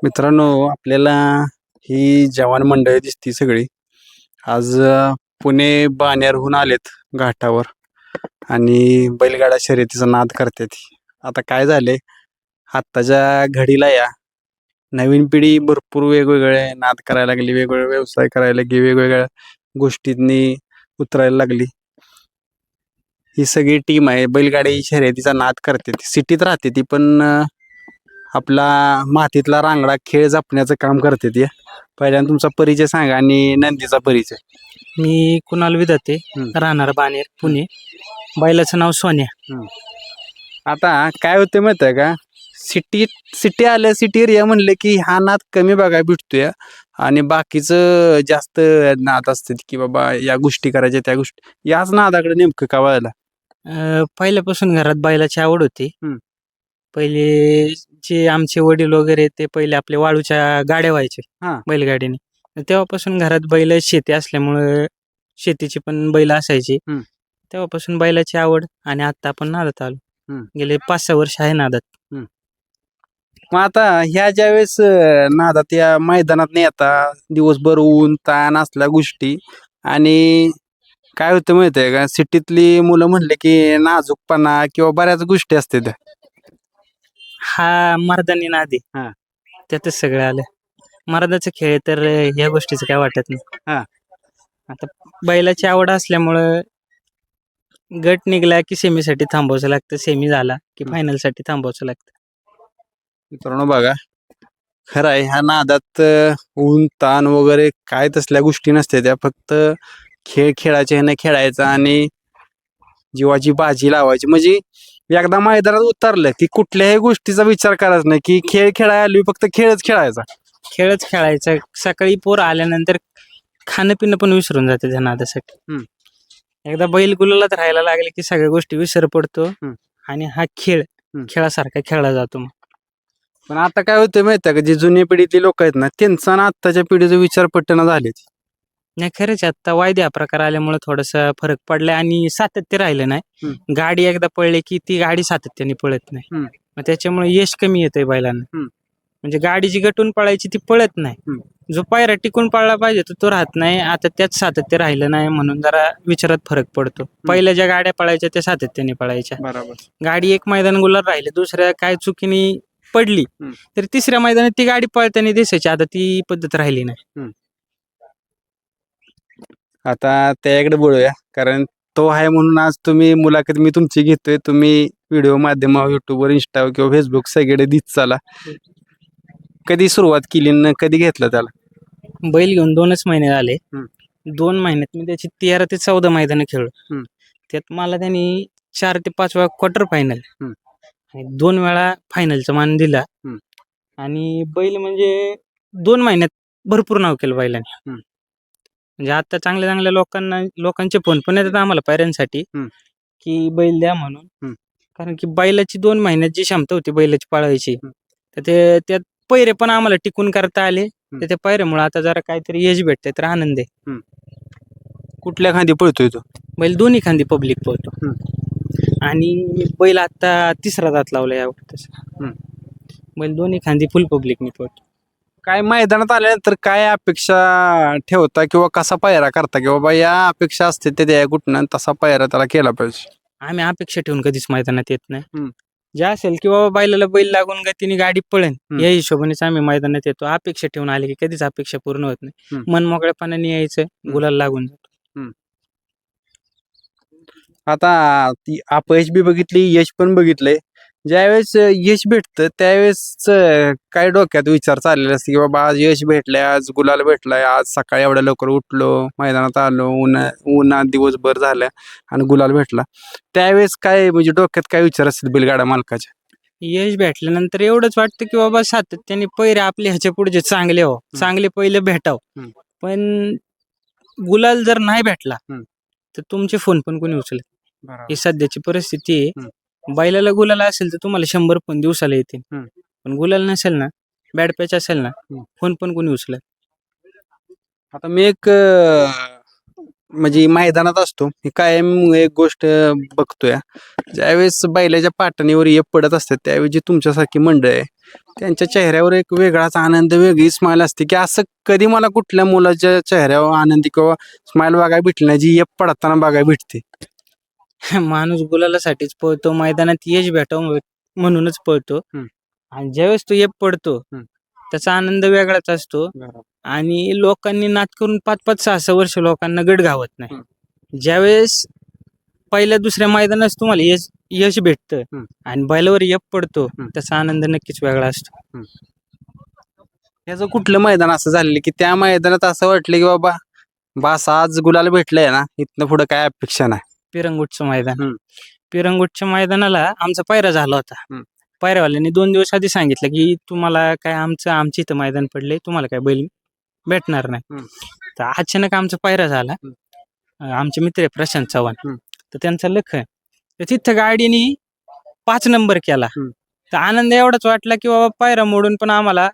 मित्रांनो, आपल्याला ही जवान मंडळी दिसती सगळी. आज पुणे बाणेरहून आलेत घाटावर आणि बैलगाडा शर्यतीचा नाद करतात. आता काय झालंय, आत्ताच्या घडीला या नवीन पिढी भरपूर वेगवेगळे नाद करायला लागली, वेगवेगळे व्यवसाय करायला लागली, वेगवेगळ्या गोष्टींनी उतरायला लागली. ही सगळी टीम आहे बैलगाडी शर्यतीचा नाद करते. सिटीत राहते ती पण आपला मातीतला रांगडा खेळ जपण्याचं काम करते ती. पहिल्यांदा तुमचा परिचय सांगा आणि नंदीचा परिचय. मी कुणाल विदाते, राहणार बाणेर, पुणे. बैलाचं नाव सोन्या. आता काय होतं माहिती आहे का, सिटी आलं, सिटी एरिया म्हणलं की हा नाद कमी बघायला भेटतोय आणि बाकीचं जास्त नाद असतात की बाबा या गोष्टी करायच्या, त्या गोष्टी. याच नादाकडे नेमकं का वळायला? पहिल्यापासून घरात बैलाची आवड होती. पहिले जे आमचे वडील वगैरे ते पहिले आपले वाळूच्या गाड्या व्हायचे बैलगाडीने. तेव्हापासून घरात बैल, शेती असल्यामुळे शेतीची पण बैल असायची. तेव्हापासून बैलाची आवड आणि आता आपण नादात आलो. गेले 5-6 वर्ष आहे नादात. मग आता ह्या ज्यावेळेस नादात या मैदानात नाही, आता दिवसभर ऊन ताण असल्या गोष्टी आणि काय होतं माहिती आहे का, सिटीतली मुलं म्हणले की नाजूकपणा किंवा बऱ्याच गोष्टी असतात. हा मर्दानी नाद आहे. त्यातच सगळं आलं. मर्दाचा खेळ तर ह्या गोष्टीचं काय वाटत नाही. आता बैलाची आवड असल्यामुळं गट निघला की सेमीसाठी थांबावचं लागतं, सेमी झाला की फायनलसाठी थांबावचं लागतं. मित्रांनो बघा, खरं आहे ह्या नादात ऊन ताण वगैरे काय तसल्या गोष्टी नसते. त्या फक्त खेळ खेळायचे ह्याने खेळायचा आणि जीवाची बाजी लावायची. म्हणजे एकदा मैदानात उतरलं की कुठल्याही गोष्टीचा विचार करायचा नाही, की खेळ खेळायला आली, फक्त खेळच खेळायचा. खेळच खेळायचा. सकाळी पोर आल्यानंतर खाणं पिणं पण विसरून जाते त्या नादासाठी. एकदा बैल गुलालात राहायला लागले की सगळ्या गोष्टी विसर पडतो आणि हा खेळ खेळासारखा खेळला जातो. मग पण आता काय होतं माहिती आहे का, जे जुन्या पिढीतली लोक आहेत ना, त्यांचा ना आत्ताच्या पिढीचा विचार पट्टना झाले. नाही, खरंच आता वायदे हा प्रकार आल्यामुळे थोडासा फरक पडलाय आणि सातत्य राहिलं नाही. गाडी एकदा पळली की ती गाडी सातत्याने पळत नाही. मग त्याच्यामुळे यश कमी येतंय बैलांना. म्हणजे गाडी जी गटून पळायची ती पळत नाही. जो पायरा टिकून पळला पाहिजे तो राहत नाही. आता त्यात सातत्य राहिलं नाही म्हणून जरा विचारात फरक पडतो. पहिल्या ज्या गाड्या पळायच्या त्या सातत्याने पळायच्या. गाडी एक मैदान गुलाल राहिले, दुसऱ्या काय चुकीने पडली तर तिसऱ्या मैदानात ती गाडी पळताना दिसायची. आता ती पद्धत राहिली नाही. आता त्याकडे बोलूया, कारण तो आहे म्हणून आज तुम्ही मुलाखत मी तुमची घेतोय. तुम्ही व्हिडिओ माध्यमावर युट्यूबवर, इंस्टा किंवा फेसबुक सगळे दिस चाला. कधी सुरुवात केली न कधी घेतलं त्याला? बैल घेऊन 2च महिने झाले. 2 महिन्यात मी त्याची 13 ते 14 मैदानं खेळलो. त्यात मला त्यांनी 4 ते 5 वेळा क्वार्टर फायनल आणि 2 वेळा फायनलचा मान दिला. आणि बैल म्हणजे 2 महिन्यात भरपूर नाव केलं बैलाने. म्हणजे आता चांगल्या चांगल्या लोकांचे फोन पण येतात आम्हाला पायऱ्यांसाठी की बैल द्या म्हणून. कारण की बैलाची 2 महिन्यात जी क्षमता होती बैलाची पळायची, तर त्यात पैरे पण आम्हाला टिकून करता आले. तर त्या पैऱ्यामुळे आता जरा काहीतरी यश भेटतंय तर आनंद आहे. कुठल्या खांदी पळतोय तो बैल? दोन्ही खांदी पब्लिक पळतो. आणि बैल आता 3रा दात लावला यावेळेस. बैल दोन्ही खांदी फुल पब्लिकने पळतो. काय मैदानात आल्यानंतर काय अपेक्षा ठेवता किंवा कसा पायरा करता, की बाबा या अपेक्षा असते ते द्या कुठनं, तसा पायरा त्याला केला पाहिजे? आम्ही अपेक्षा ठेवून कधीच मैदानात येत नाही. जे असेल की बाबा बैलाला बैल लागून गतीने गाडी पळेन या हिशोबानेच आम्ही मैदानात येतो. अपेक्षा ठेवून आले की कधीच अपेक्षा पूर्ण होत नाही. मन मोकळेपणाने यायचं, गुलाल लागून जातो. आता ती अपयश बी बघितली, यश पण बघितलंय. ज्यावेळेस यश भेटतं त्यावेळेस काय डोक्यात विचार चाललेला असते, की बाबा आज यश भेटलंय, आज गुलाल भेटलाय, आज सकाळी एवढ्या लवकर उठलो, मैदानात आलो, उन्हात दिवसभर झाल्या आणि गुलाल भेटला. त्यावेळेस काय म्हणजे डोक्यात काय विचार असतात बैलगाडा मालकाच्या? यश भेटल्यानंतर एवढंच वाटतं की बाबा सातत्याने पैरे आपले ह्याच्या पुढचे चांगले हो, चांगले पहिले भेटाव. पण गुलाल जर नाही भेटला तर तुमचे फोन पण कोणी उचलत. ही सध्याची परिस्थिती आहे. बैलाला गुलाल असेल तर तुम्हाला 100 फोन दिवसाला येतील. पण गुलाल नसेल ना, बॅड पॅच असेल ना, फोन पण कोणी उचलत. आता मी एक म्हणजे मैदानात असतो, मी कायम एक गोष्ट बघतोय. ज्यावेळेस बैलाच्या पाटणीवर ये पडत असतात त्यावेळी जी तुमच्यासारखी मंडळ आहे त्यांच्या चेहऱ्यावर एक वेगळाच आनंद, वेगळी स्माईल असते की असं कधी मला कुठल्या मुलाच्या चेहऱ्यावर आनंदी किंवा स्माईल बघायला भेटली नाही जी यप पडताना बघायला भेटते. माणूस गुलालासाठीच पळतो, मैदानात यश भेटावं म्हणूनच पळतो. हम्म. आणि ज्यावेळेस तो यश पडतो हम्म. त्याचा आनंद वेगळाच असतो. आणि लोकांनी नाद करून 5-5, 6-6 वर्ष लोकांना गट घावत नाही. ज्यावेळेस पहिल्या दुसऱ्या मैदानात तुम्हाला यश यश भेटतं आणि बैलावर यप पडतो त्याचा आनंद नक्कीच वेगळा असतो. ह्याचं कुठलं मैदान असं झालेलं की त्या मैदानात असं वाटलं की बाबा बास आज गुलाल भेटलंय ना, इथनं पुढे काय अपेक्षा नाही. पिरंगुटचं मैदान. हम्म. पिरंगुटच्या मैदानाला आमचा पायरा झाला होता. पायऱ्यावाल्यांनी 2 दिवस आधी सांगितलं की तुम्हाला काय आमच्या इथं मैदान पडले, तुम्हाला काय बैल भेटणार नाही. तर अचानक आमचा पायरा झाला. आमचे मित्र आहे प्रशांत चव्हाण, तर त्यांचा लख तर तिथं गाडीने 5 नंबर केला. तर आनंद एवढाच वाटला की बाबा पायरा मोडून पण आम्हाला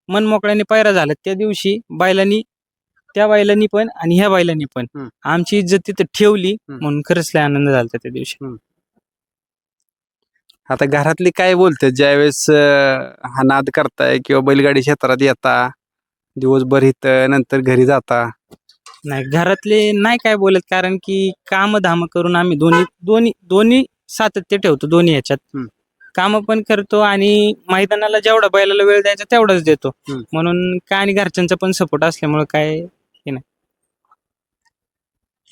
मनमोकळ्याने पायरा झाला. त्या दिवशी त्या बैलांनी पण आणि ह्या बैलांनी पण आमची इज्जत तिथं ठेवली, म्हणून खरंच लय आनंद झाला त्या दिवशी. आता घरातली काय बोलते ज्यावेळेस हा नाद करताय किंवा बैलगाडी क्षेत्रात येता, दिवसभर इथं नंतर घरी जाता? नाही, घरातले नाही काय बोलत, कारण की काम धाम करून आम्ही दोन्ही सातत्य ठेवतो. दोन्ही ह्याच्यात काम पण करतो आणि मैदानाला जेवढा बैलाला वेळ द्यायचा तेवढाच देतो. म्हणून काय, आणि घरच्यांचा पण सपोर्ट असल्यामुळे काय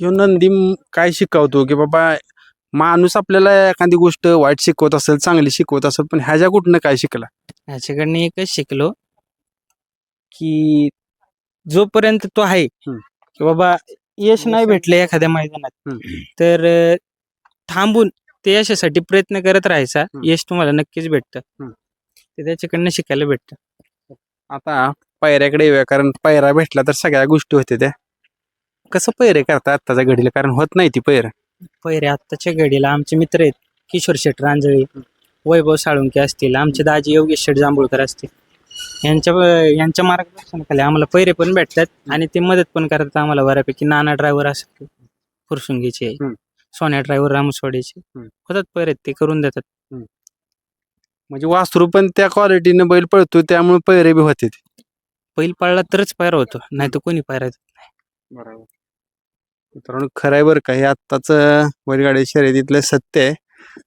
ह्यो नंदी काय शिकवतो की बाबा माणूस आपल्याला एखादी गोष्ट वाईट शिकवत असेल, चांगली शिकवत असेल, पण ह्याच्या कुठनं काय शिकला? ह्याच्याकडनं एकच शिकलो की जोपर्यंत तो आहे की बाबा यश नाही भेटले एखाद्या मैदानात, तर थांबून ते यशासाठी प्रयत्न करत राहायचा. यश तुम्हाला नक्कीच भेटतं. ते त्याच्याकडनं शिकायला भेटतं. आता पायऱ्याकडे येऊया, कारण पायरा भेटला तर सगळ्या गोष्टी होते त्या. कसं पैरे करता आत्ताच्या घडीला, कारण होत नाही ती पैर? पहिरे आत्ताच्या घडीला आमचे मित्र आहेत किशोर शेठ रांजळे, वैभव साळुंके असतील, आमचे दाजी योगेश शेठ जांभूळकर असतील, यांच्या मार्गदर्शनाखाली आम्हाला पैरे पण भेटतात आणि ते मदत पण करतात आम्हाला बऱ्यापैकी. नाना ड्रायव्हर असतील फुरसुंगीचे, सोन्या ड्रायव्हर रामसवाडीचे, होतात पैरे, ते करून देतात. म्हणजे वासरू पण त्या क्वालिटीने बैल पळतो त्यामुळे पैरे बी होते. बैल पळला तरच पायरा होतो, नाही तर कोणी पायरा देत नाही. बरोबर. मित्रांनो, खरं आहे बरं का, हे आत्ताच बैलगाडी शर्यतीतलं सत्य आहे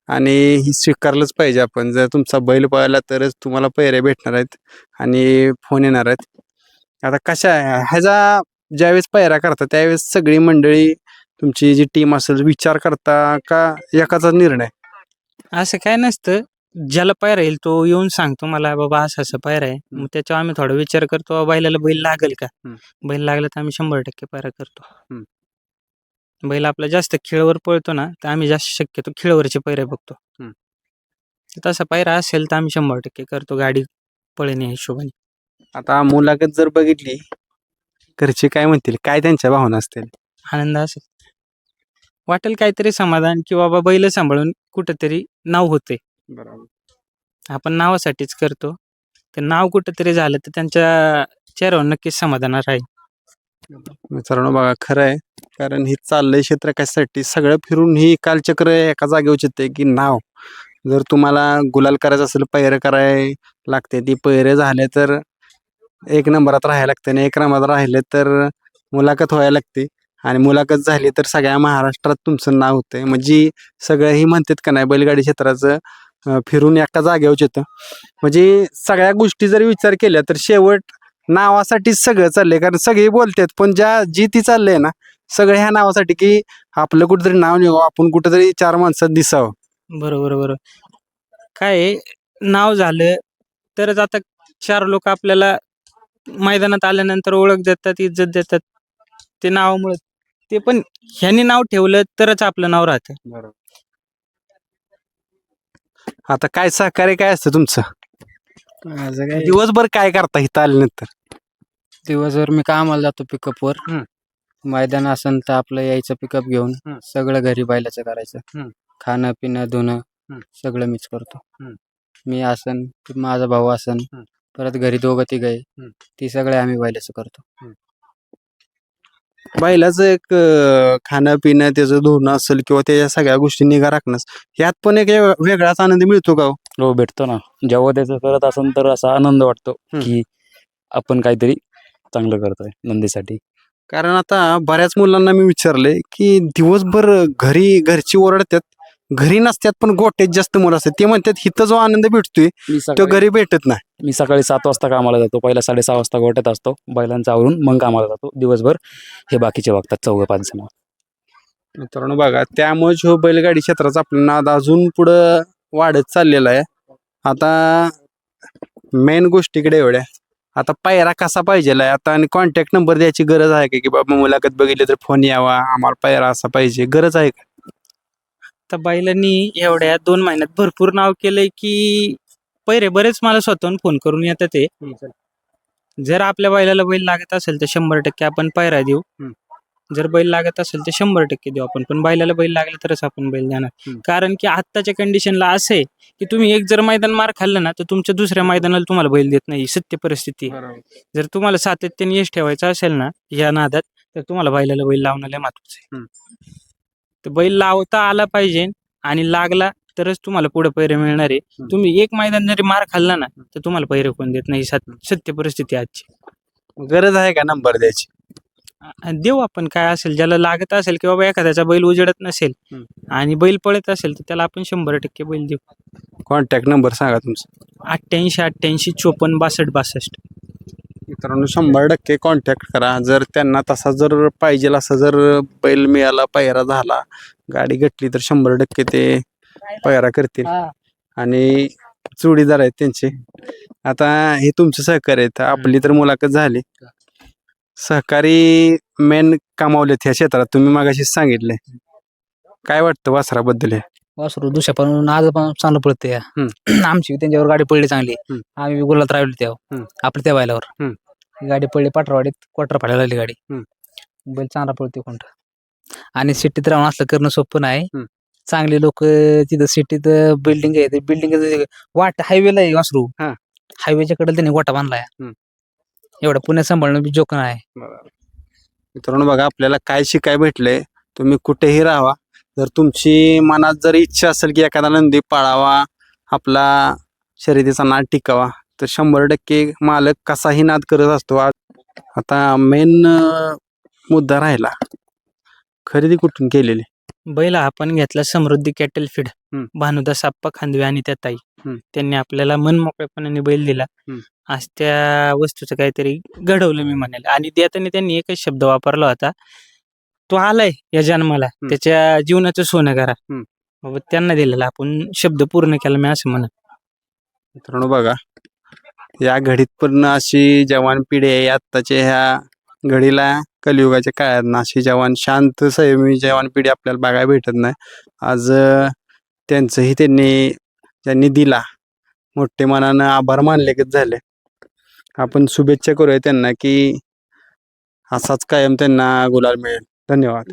आणि ही स्वीकारलंच पाहिजे आपण. जर तुमचा बैल पळाला तरच तुम्हाला पैरे भेटणार आहेत आणि फोन येणार आहेत. आता कशा ह्याचा ज्यावेळेस पैरा करता त्यावेळेस सगळी मंडळी तुमची जी टीम असेल विचार करता का एकाचा निर्णय? असं काय नसतं, ज्याला पायरा येईल तो येऊन सांगतो मला बाबा असं असं पायरा आहे. मग त्याच्यावर आम्ही थोडा विचार करतो, बाबा बैलाला बैल लागेल का. बैल लागला तर आम्ही 100% पायरा करतो. बैल आपला जास्त खेळवर पळतो ना, तर आम्ही जास्त शक्यतो खेळवरचे पैरे बघतो. तसा पायरा असेल तर आम्ही 100% करतो, गाडी पळणे हिशोबाने. आता मुलाखत जर बघितली, घरचे काय म्हणतील, काय त्यांच्या भावना असतील? आनंद असेल, वाटेल काहीतरी समाधान की बाबा बैल सांभाळून कुठंतरी नाव होते. बरोबर. आपण नावासाठीच करतो, ते नाव कुठंतरी झालं तर त्यांच्या चेहऱ्यावर नक्कीच समाधान राहील. मित्रांनो बघा, खरं आहे, कारण हे चाललंय क्षेत्र कशासाठी, सगळं फिरून ही कालचक्र एका जागेवर चित्ते की नाव. जर तुम्हाला गुलाल करायचं असेल, पैरे कराय लागते, ती पैरे झाले तर 1 नंबरात राहायला लागते आणि 1 नंबरात राहिले तर मुलाखत व्हायला लागते आणि मुलाखत झाली तर सगळ्या महाराष्ट्रात तुमचं नाव होतंय. म्हणजे सगळं ही म्हणतात का नाही, बैलगाडी क्षेत्राचं फिरून एका जागेवर येतं. म्हणजे सगळ्या गोष्टी जर विचार केल्या तर शेवट नावासाठीच सगळं चाललंय. कारण सगळे बोलतात पण जी ती चाललंय ना, सगळं ह्या नावासाठी की आपलं कुठेतरी नाव निघावं, आपण कुठेतरी 4 माणसात दिसावं. बरोबर. काय नाव झालं तरच आता 4 लोक आपल्याला मैदानात आल्यानंतर ओळख देतात, इज्जत देतात. ते नावामुळे, ते पण ह्यांनी नाव ठेवलं तरच आपलं नाव राहतं. बरोबर. आता काय सहकार्य काय असतं तुमचं? माझं काय, दिवसभर काय करता इथं आल्यानंतर? दिवसभर मी कामाला जातो पिकअपवर. मैदान असेल तर आपलं यायचं पिकअप घेऊन, सगळं घरी बैलाचं करायचं. खाणं पिणं धुणं सगळं मीच करतो. मी असन, माझा भाऊ असन, परत घरी 2-3 आहे, ती सगळे आम्ही बैलाचं करतो. बैलाचं एक खाणं पिणं त्याचं धुणं असेल किंवा त्याच्या सगळ्या गोष्टी निगा राखणं, यात पण एक वेगळाच आनंद मिळतो का हो? हो भेटतो ना. जेव्हा त्याचं करत असेल तर असा आनंद वाटतो की आपण काहीतरी चांगलं करतोय नंदीसाठी. कारण आता बऱ्याच मुलांना मी विचारले की दिवसभर घरची ओरडतात, घरी नसतात पण गोट्यात जास्त मुलं असतात. ते म्हणतात हिथं जो आनंद भेटतोय मी तो सकाळी घरी भेटत नाही. मी सकाळी 7 वाजता कामाला जातो. पहिला 6:30 वाजता गोट्यात असतो. बैलांचं आवरून मग कामाला जातो. दिवसभर हे बाकीचे बघतात 4-5 जण. मित्रांनो बघा, त्यामुळे जो बैलगाडी क्षेत्राचा आपला नाद अजून पुढं वाढत चाललेला आहे. आता मेन गोष्टीकडे एवढ्या, आता पायरा कसा पाहिजे आता, आणि कॉन्टॅक्ट नंबर द्यायची गरज आहे का की बाबा मुलाखत बघितली तर फोन यावा, आम्हाला पायरा असा पाहिजे, गरज आहे का? तर बैलांनी एवढ्या 2 महिन्यात भरपूर नाव केलंय की पैरे बरेच मला स्वतःहून फोन करून येतात ते. जर आपल्या बैलाला बैल लागत असेल तर 100% आपण पायरा देऊ. जर बैल लागत असेल तर 100% देऊ आपण, पण बैलाला बैल लागला तरच आपण बैल देणार. कारण की आत्ताच्या कंडिशनला असं आहे की तुम्ही एक जर मैदान मार खाल्लं ना तर तुमच्या दुसऱ्या मैदानाला तुम्हाला बैल देत नाही. सत्य परिस्थिती आहे. जर तुम्हाला सातत्याने यश ठेवायचं असेल ना या नादात, तर तुम्हाला बैलाला बैल लावणं लय महत्वाचं आहे. तर बैल लावता आला पाहिजे आणि लागला तरच तुम्हाला पुढे पैरे मिळणार आहे. तुम्ही एक मैदान जरी मार खाल्ला ना तर तुम्हाला पैरे कोण देत नाही. सत्य परिस्थिती आहे आजची. गरज आहे का नंबर द्यायची? देऊ आपण, काय असेल ज्याला लागत असेल किंवा बाबा एखाद्याचा बैल उजेडत नसेल आणि बैल पळत असेल तर त्याला आपण 100% बैल देऊ. कॉन्टॅक्ट नंबर सांगा तुमचा. 88 88 54 62 62. मित्रांनो 100% कॉन्टॅक्ट करा. जर त्यांना तसा जर पाहिजे असं जर बैल मिळाला, पायरा झाला, गाडी घटली तर 100% ते पायरा करतील. आणि जोडीदार आहेत त्यांचे. आता हे तुमचं सहकार्य आहेत, आपली तर मुलाखत झाली. सहकारी मेन कमावलेत ह्या क्षेत्रात, तुम्ही मागाशीच सांगितले. काय वाटतं वासराबद्दल हे? वासरू दुसऱ्या पण आज पण चांगलं पळते. आमची त्यांच्यावर गाडी पडली चांगली. आम्ही गुलात राहिलो तेव्हा आपल्या त्या बैलावर गाडी पडली पाठरवाडीत, क्वार्टर फायनल लागली गाडी. बैल चांगला पळते कोणता. आणि सिटीत राहून असलं करणं सोपं नाही. चांगले लोक तिथं सिटीत बिल्डिंग आहे, बिल्डिंग वाट हायवेला आहे वासरू. हायवेच्या कडे त्यांनी गोटा बांधलाय. एवढं पुण्यात सांभाळणं बी जोक नाही. मित्रांनो बघा, आपल्याला काय शिकाय भेटलंय. तुम्ही कुठेही राहा, जर तुमची मनात जर इच्छा असेल की एखादा नंदी पाळावा, आपला शर्यतीचा नाद टिकावा, तर 100% मालक कसाही नाद करत असतो. आता मेन मुद्दा राहिला, खरेदी कुठून केलेली? बैल आपण घेतला समृद्धी कॅटल फीड, भानुदास आप्पा खांदवे आणि त्या ताई. त्यांनी आपल्याला मनमोकळेपणाने बैल दिला. आज त्या वस्तूचं काहीतरी घडवलं मी म्हणेल. आणि देताना त्यांनी एकच शब्द वापरला होता, तो आलाय या जन्माला त्याच्या जीवनाचं सोनं करा. बाबा त्यांना दिलेला आपण शब्द पूर्ण केला मी असं म्हणत. मित्रांनो बघा, या घडीत पण अशी जवान पिढी आहे आत्ताच्या ह्या घडीला, कलियुगाच्या काळात अशी जवान शांत संयमी जवान पिढी आपल्याला बघायला भेटत नाही. आज त्यांचंही ज्यांनी दिला, मोठे मनानं आभार मानलेच झाले. आपण शुभेच्छा करूया त्यांना की असाच कायम त्यांना गुलाल मिळेल. धन्यवाद.